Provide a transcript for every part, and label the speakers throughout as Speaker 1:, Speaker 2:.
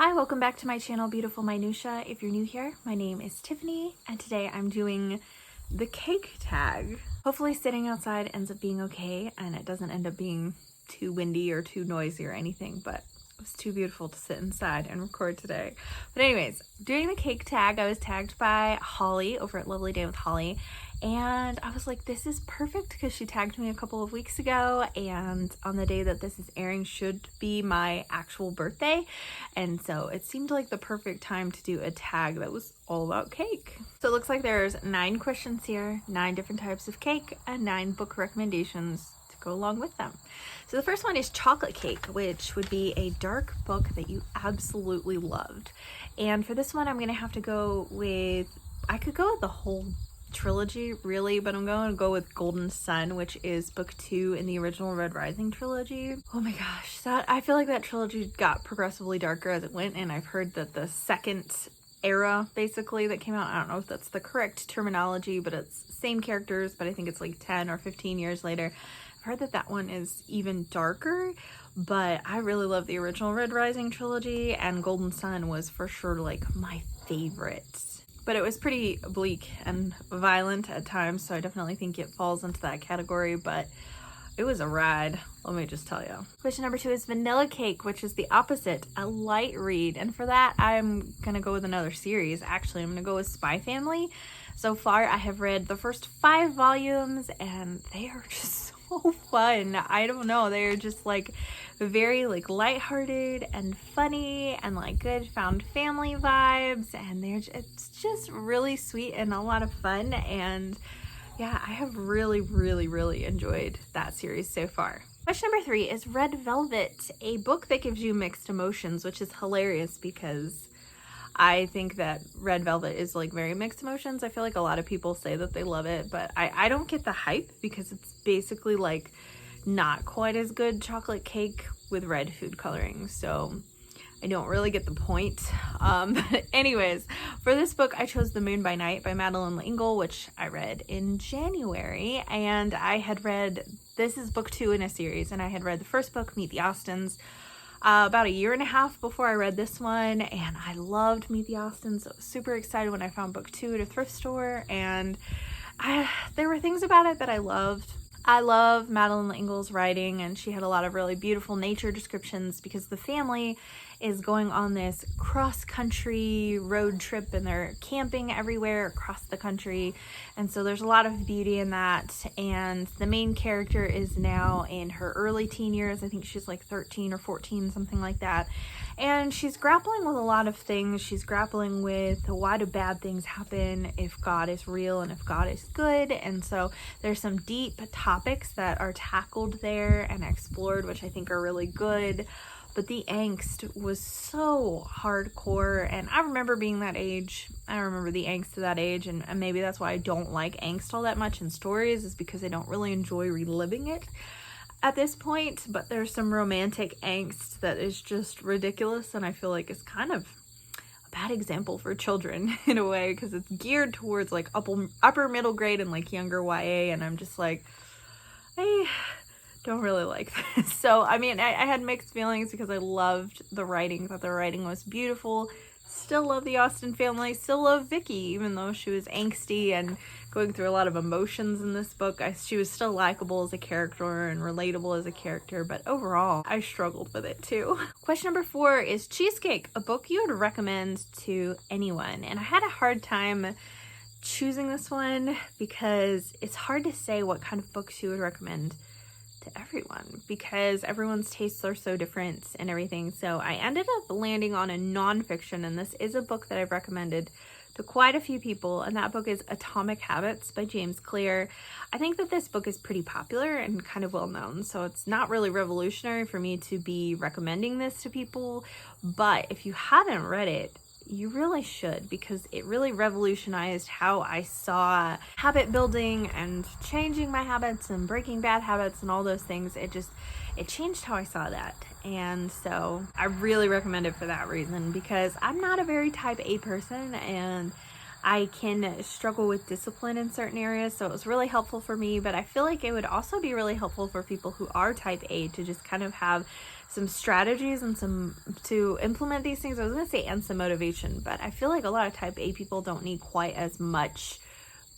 Speaker 1: Hi, welcome back to my channel, Beautiful Minutia. If you're new here, my name is Tiffany, and today I'm doing the cake tag. Hopefully sitting outside ends up being okay, and it doesn't end up being too windy or too noisy or anything, but it was too beautiful to sit inside and record today. But anyways, doing the cake tag, I was tagged by Holly over at Lovely Day with Holly, and I was like, this is perfect because she tagged me a couple of weeks ago, and on the day that this is airing should be my actual birthday, and so it seemed like the perfect time to do a tag that was all about cake. So it looks like there's 9 questions here, 9 different types of cake, and 9 book recommendations to go along with them. So the first one is chocolate cake, which would be a dark book that you absolutely loved. And for this one, I'm gonna have to go with, I could go with the whole trilogy really, but I'm going to go with Golden Sun, which is book 2 in the original Red Rising trilogy. Oh my gosh, I feel like that trilogy got progressively darker as it went, and I've heard that the second era basically that came out, I don't know if that's the correct terminology, but it's same characters, but I think it's like 10 or 15 years later. I've heard that that one is even darker, but I really love the original Red Rising trilogy, and Golden Sun was for sure like my favorite. But it was pretty bleak and violent at times, so I definitely think it falls into that category, but it was a ride, let me just tell you. Question number 2 is Vanilla Cake, which is the opposite, a light read. And for that, I'm gonna go with another series. Actually, I'm gonna go with Spy Family. So far, I have read the first 5 volumes, and they are just so fun. I don't know, they're just like very like lighthearted and funny and like good found family vibes, and it's just really sweet and a lot of fun. And yeah, I have really enjoyed that series so far. Question number 3 is Red Velvet, a book that gives you mixed emotions, which is hilarious because I think that Red Velvet is like very mixed emotions. I feel like a lot of people say that they love it, but I don't get the hype because it's basically like not quite as good chocolate cake with red food coloring. So I don't really get the point. But anyways, for this book, I chose The Moon by Night by Madeline L'Engle, which I read in January. And I had read, this is book 2 in a series, and I had read the first book, Meet the Austins, about a year and a half before I read this one, and I loved Meet the Austins. I was super excited when I found book 2 at a thrift store, and there were things about it that I loved. I love Madeline L'Engle's writing, and she had a lot of really beautiful nature descriptions because the family is going on this cross-country road trip, and they're camping everywhere across the country, and so there's a lot of beauty in that. And the main character is now in her early teen years. I think she's like 13 or 14, something like that, and she's grappling with a lot of things. She's grappling with, why do bad things happen if God is real and if God is good? And so there's some deep topics that are tackled there and explored, which I think are really good. But the angst was so hardcore, and I remember being that age. I remember the angst of that age, and maybe that's why I don't like angst all that much in stories, is because I don't really enjoy reliving it at this point. But there's some romantic angst that is just ridiculous, and I feel like it's kind of a bad example for children in a way, because it's geared towards like upper middle grade and like younger YA, and I'm just like, I don't really like this. So I mean, I had mixed feelings because I loved the writing, thought the writing was beautiful, still love the Austen family, still love Vicky, even though she was angsty and going through a lot of emotions in this book. She was still likable as a character and relatable as a character, but overall I struggled with it too. Question number 4 is Cheesecake, a book you would recommend to anyone. And I had a hard time choosing this one because it's hard to say what kind of books you would recommend to everyone because everyone's tastes are so different and everything. So I ended up landing on a nonfiction, and this is a book that I've recommended to quite a few people, and that book is Atomic Habits by James Clear. I think that this book is pretty popular and kind of well known, so it's not really revolutionary for me to be recommending this to people, but if you haven't read it, you really should, because it really revolutionized how I saw habit building and changing my habits and breaking bad habits and all those things. It changed how I saw that. And so I really recommend it for that reason, because I'm not a very type A person, and I can struggle with discipline in certain areas, so it was really helpful for me. But I feel like it would also be really helpful for people who are type A to just kind of have some strategies and some to implement these things. I was gonna say and some motivation, but I feel like a lot of type A people don't need quite as much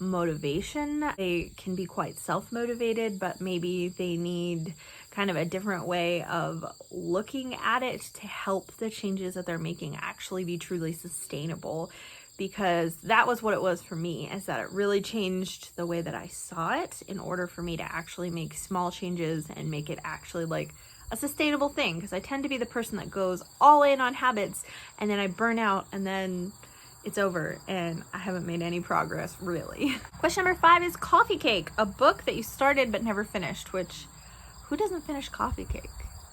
Speaker 1: motivation. They can be quite self-motivated, but maybe they need kind of a different way of looking at it to help the changes that they're making actually be truly sustainable. Because that was what it was for me, is that it really changed the way that I saw it in order for me to actually make small changes and make it actually like a sustainable thing. Because I tend to be the person that goes all in on habits and then I burn out and then it's over and I haven't made any progress really. Question number 5 is Coffee Cake, a book that you started but never finished, which who doesn't finish Coffee Cake?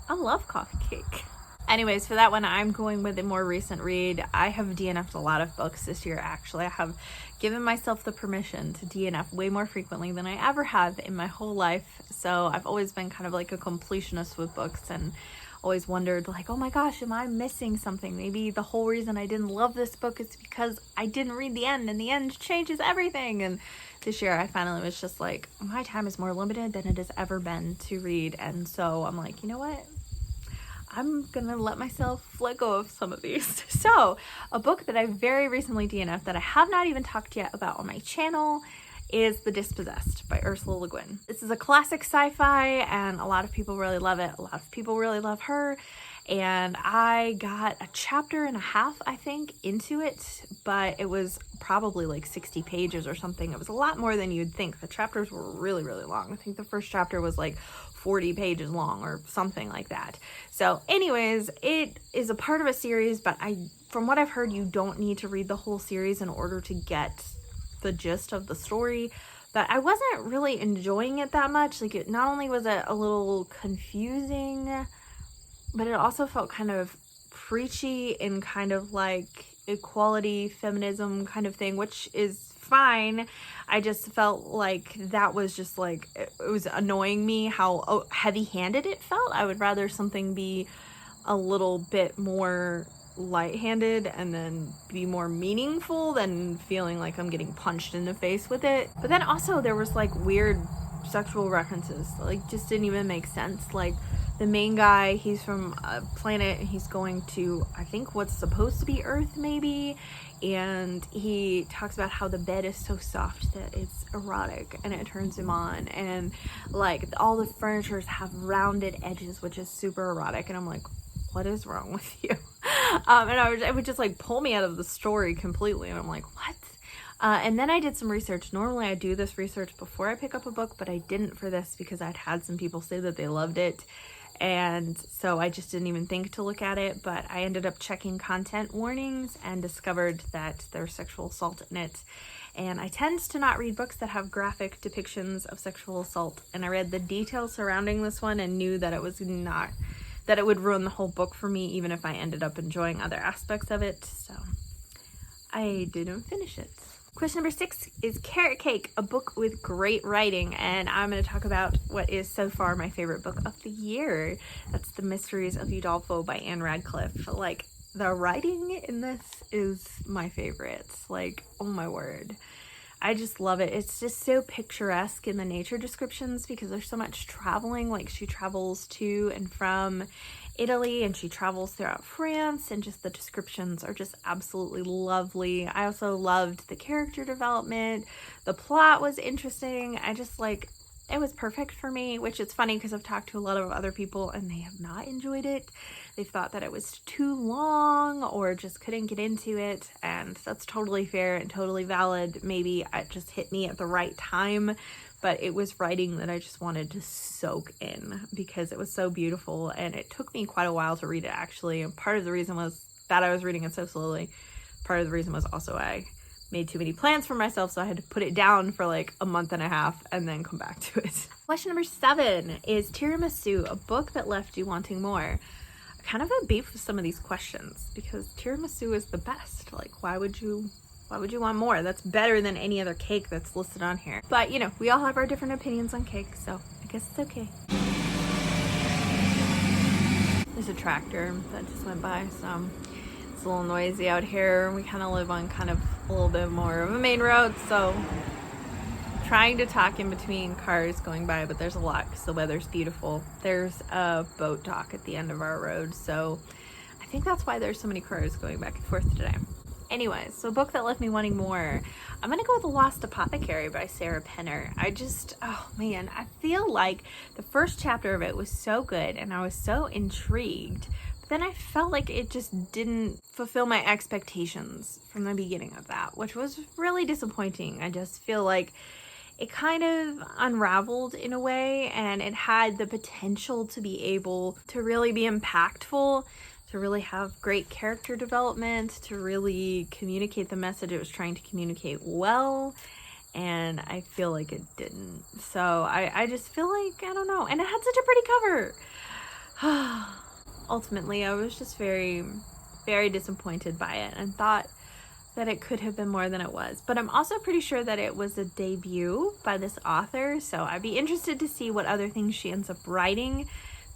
Speaker 1: I love Coffee Cake. Anyways, for that one, I'm going with a more recent read. I have DNF'd a lot of books this year, actually. I have given myself the permission to DNF way more frequently than I ever have in my whole life. So I've always been kind of like a completionist with books and always wondered like, oh my gosh, am I missing something? Maybe the whole reason I didn't love this book is because I didn't read the end and the end changes everything. And this year I finally was just like, my time is more limited than it has ever been to read. And so I'm like, you know what? I'm gonna let myself let go of some of these. So a book that I very recently DNF'd that I have not even talked yet about on my channel is The Dispossessed by Ursula Le Guin. This is a classic sci-fi and a lot of people really love it. A lot of people really love her. And I got a chapter and a half, I think, into it, but it was probably like 60 pages or something. It was a lot more than you'd think. The chapters were really, really long. I think the first chapter was like 40 pages long or something like that. So anyways, it is a part of a series, but from what I've heard, you don't need to read the whole series in order to get the gist of the story. But I wasn't really enjoying it that much. Like, it not only was it a little confusing, but it also felt kind of preachy in kind of like equality, feminism kind of thing, which is fine. I just felt like that was just like, it was annoying me how heavy-handed it felt. I would rather something be a little bit more light-handed and then be more meaningful than feeling like I'm getting punched in the face with it. But then also there was like weird sexual references, like just didn't even make sense. Like the main guy, he's from a planet and he's going to, I think, what's supposed to be Earth maybe, and he talks about how the bed is so soft that it's erotic and it turns him on, and like all the furnitures have rounded edges, which is super erotic, and I'm like, what is wrong with you? And it would just like pull me out of the story completely, and I'm like, what? And then I did some research. Normally I do this research before I pick up a book, but I didn't for this because I'd had some people say that they loved it. And so I just didn't even think to look at it, but I ended up checking content warnings and discovered that there's sexual assault in it. And I tend to not read books that have graphic depictions of sexual assault. And I read the details surrounding this one and knew that it was not, that it would ruin the whole book for me, even if I ended up enjoying other aspects of it. So I didn't finish it. Question number 6 is Carrot Cake, a book with great writing, and I'm going to talk about what is so far my favorite book of the year. That's The Mysteries of Udolpho by Anne Radcliffe. Like, the writing in this is my favorite. Like, oh my word. I just love it. It's just so picturesque in the nature descriptions because there's so much traveling. Like, she travels to and from Italy and she travels throughout France, and just the descriptions are just absolutely lovely. I also loved the character development. The plot was interesting. I just like, it was perfect for me, which is funny because I've talked to a lot of other people and they have not enjoyed it. They've thought that it was too long or just couldn't get into it, and that's totally fair and totally valid. Maybe it just hit me at the right time, but it was writing that I just wanted to soak in because it was so beautiful, and it took me quite a while to read it actually. And part of the reason was that I was reading it so slowly. Part of the reason was also I made too many plans for myself, so I had to put it down for like a month and a half and then come back to it. Question number 7 is Tiramisu, a book that left you wanting more. I kind of have beef with some of these questions because tiramisu is the best. Like, why would you want more? That's better than any other cake that's listed on here. But you know, we all have our different opinions on cake, so I guess it's okay. There's a tractor that just went by, so it's a little noisy out here. We kind of live on kind of a little bit more of a main road, so trying to talk in between cars going by, but there's a lot because the weather's beautiful. There's a boat dock at the end of our road, so I think that's why there's so many cars going back and forth today. Anyways, so a book that left me wanting more. I'm gonna go with The Lost Apothecary by Sarah Penner. Oh man, I feel like the first chapter of it was so good and I was so intrigued, but then I felt like it just didn't fulfill my expectations from the beginning of that, which was really disappointing. I just feel like it kind of unraveled in a way, and it had the potential to be able to really be impactful, to really have great character development, to really communicate the message it was trying to communicate well, and I feel like it didn't. So I just feel like, I don't know, and it had such a pretty cover. Ultimately, I was just very, very disappointed by it and thought that it could have been more than it was. But I'm also pretty sure that it was a debut by this author, so I'd be interested to see what other things she ends up writing,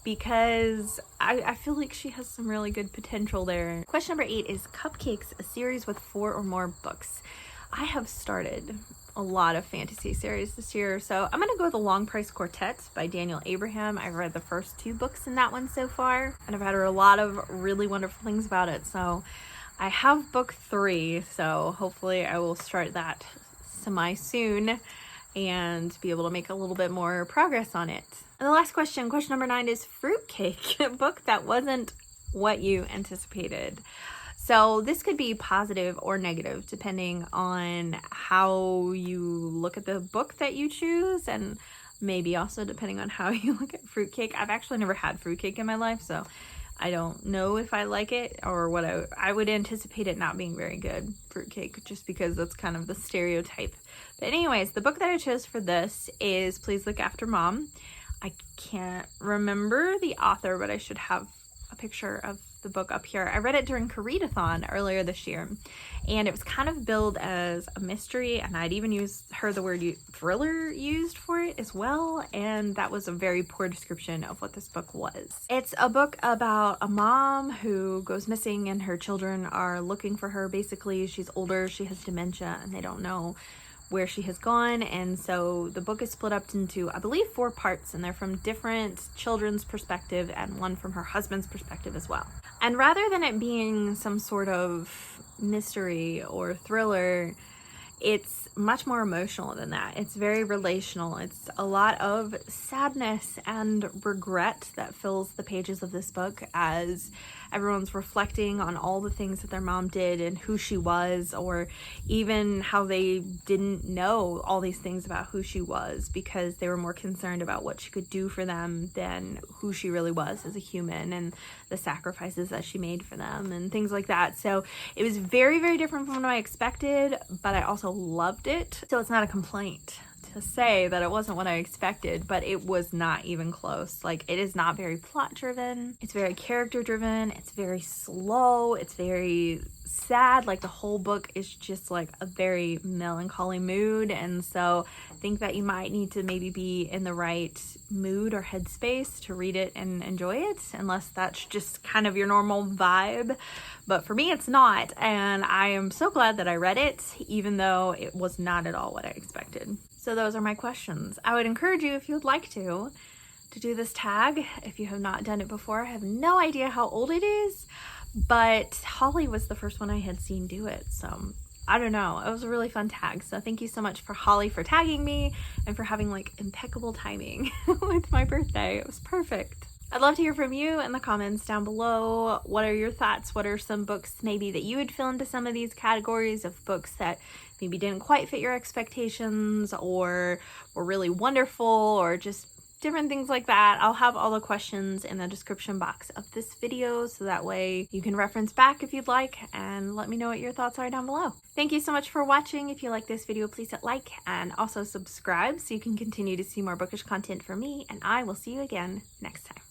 Speaker 1: because I feel like she has some really good potential there. Question number 8 is CUPCAKES, a series with 4 or more books. I have started a lot of fantasy series this year, so I'm gonna go with The Long Price Quartet by Daniel Abraham. I've read the first 2 books in that one so far, and I've had a lot of really wonderful things about it. So I have book 3, so hopefully I will start that semi-soon and be able to make a little bit more progress on it. And the last question, question number 9, is Fruitcake, a book that wasn't what you anticipated. So this could be positive or negative depending on how you look at the book that you choose, and maybe also depending on how you look at fruitcake. I've actually never had fruitcake in my life, so I don't know if I like it or what. I would anticipate it not being very good, fruitcake, just because that's kind of the stereotype. But anyways, the book that I chose for this is Please Look After Mom. I can't remember the author, but I should have a picture of the book up here. I read it during Readathon earlier this year, and it was kind of billed as a mystery, and I'd even heard the word thriller used for it as well, and that was a very poor description of what this book was. It's a book about a mom who goes missing and her children are looking for her. Basically, she's older, she has dementia, and they don't know where she has gone, and so the book is split up into, I believe, 4 parts, and they're from different children's perspective and one from her husband's perspective as well. And rather than it being some sort of mystery or thriller, it's much more emotional than that. It's very relational. It's a lot of sadness and regret that fills the pages of this book as everyone's reflecting on all the things that their mom did and who she was, or even how they didn't know all these things about who she was because they were more concerned about what she could do for them than who she really was as a human and the sacrifices that she made for them and things like that. So it was very, very different from what I expected, but I also loved it. So it's not a complaint to say that it wasn't what I expected, but it was not even close. Like, it is not very plot driven. It's very character driven. It's very slow. It's very sad. Like, the whole book is just like a very melancholy mood, and so I think that you might need to maybe be in the right mood or headspace to read it and enjoy it, unless that's just kind of your normal vibe. But for me, it's not, and I am so glad that I read it, even though it was not at all what I expected. So those are my questions. I would encourage you, if you would like to do this tag if you have not done it before. I have no idea how old it is, but Holly was the first one I had seen do it, so I don't know. It was a really fun tag, so thank you so much for Holly for tagging me and for having like impeccable timing with my birthday. It was perfect. I'd love to hear from you in the comments down below. What are your thoughts? What are some books maybe that you would fill into some of these categories of books that maybe didn't quite fit your expectations or were really wonderful, or just different things like that? I'll have all the questions in the description box of this video, so that way you can reference back if you'd like and let me know what your thoughts are down below. Thank you so much for watching. If you like this video, please hit like and also subscribe so you can continue to see more bookish content from me, and I will see you again next time.